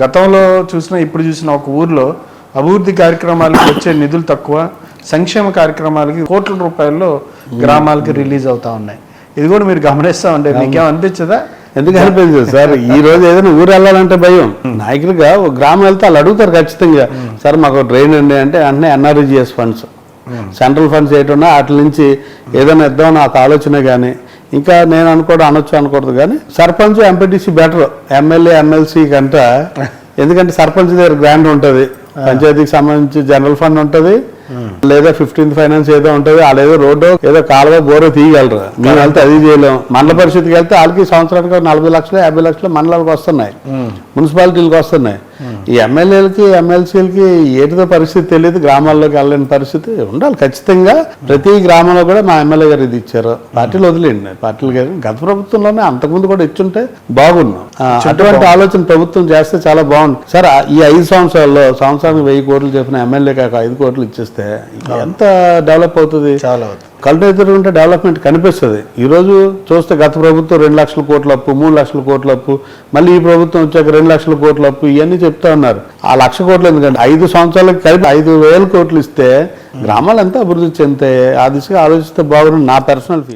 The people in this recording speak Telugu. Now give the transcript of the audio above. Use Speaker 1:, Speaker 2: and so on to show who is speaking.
Speaker 1: గతంలో చూసినా ఇప్పుడు చూసినా ఒక ఊర్లో అభివృద్ధి కార్యక్రమాలకు వచ్చే నిధులు తక్కువ, సంక్షేమ కార్యక్రమాలకి కోట్ల రూపాయల్లో గ్రామాలకి రిలీజ్ అవుతా ఉన్నాయి. ఇది కూడా మీరు గమనిస్తా ఉంటే మీకేం అనిపించదా?
Speaker 2: ఎందుకు అనిపించదు సార్? ఈ రోజు ఏదైనా ఊరు వెళ్ళాలంటే భయం. నాయకులుగా ఒక గ్రామం వెళ్తే వాళ్ళు అడుగుతారు ఖచ్చితంగా, సార్ మాకు డ్రైన్ ఉంది అంటే వెంటనే ఎన్ఆర్జీఎస్ ఫండ్స్, సెంట్రల్ ఫండ్స్ ఏటున్నా వాటి నుంచి ఏదైనా ఇద్దాం నాకు ఆలోచన. కానీ ఇంకా నేను అనొచ్చు అనకూడదు కానీ sarpanch MPTC better MLA MLC కంట. ఎందుకంటే సర్పంచ్ దగ్గర గ్రాంట్ ఉంటుంది, పంచాయతీకి సంబంధించి జనరల్ ఫండ్ ఉంటుంది, లేదా 15th ఫైనాన్స్ ఏదో ఉంటుంది. వాళ్ళు ఏదో రోడ్డు ఏదో కాలువ బోరో తీయగలరు, మేము వెళ్తే అది చేయలేము. మండల పరిషత్కి వెళ్తే వాళ్ళకి సంవత్సరానికి 40 లక్షలు 50 లక్షలు మండలాలకు వస్తున్నాయి, మున్సిపాలిటీలకు వస్తున్నాయి. ఈ ఎమ్మెల్యేలకి ఎమ్మెల్సీలకి ఏటిదో పరిస్థితి తెలియదు, గ్రామాల్లోకి వెళ్ళలేని పరిస్థితి ఉండాలి ఖచ్చితంగా. ప్రతి గ్రామంలో కూడా మా ఎమ్మెల్యే గారు ఇది ఇచ్చారు, పార్టీలు వదిలేండి. పార్టీలు గారు గత ప్రభుత్వంలోనే అంతకుముందు కూడా ఇచ్చుంటే బాగున్నాం. అటువంటి ఆలోచన ప్రభుత్వం చేస్తే చాలా బాగుంది సార్. ఈ 5 సంవత్సరాల్లో సంవత్సరానికి 1000 కోట్లు చెప్పిన ఎమ్మెల్యే కాక 5 కోట్లు ఇచ్చేస్తే ఎంత డెవలప్ అవుతుంది?
Speaker 1: చాలా
Speaker 2: కళ్ళు ఎదురుకుంటే డెవలప్మెంట్ కనిపిస్తుంది. ఈరోజు చూస్తే గత ప్రభుత్వం 2 లక్షల కోట్ల అప్పు, 3 లక్షల కోట్ల అప్పు, మళ్ళీ ఈ ప్రభుత్వం వచ్చాక 2 లక్షల కోట్ల అప్పు, ఇవన్నీ చెప్తా ఉన్నారు. ఆ 1,00,000 కోట్లు ఎందుకంటే 5 సంవత్సరాలకు కలిపి 5,000 కోట్లు ఇస్తే గ్రామాలు ఎంత అభివృద్ధి చెందుతాయి? ఆ దిశగా ఆలోచిస్తే బాగుంది నా పర్సనల్ ఫీల్.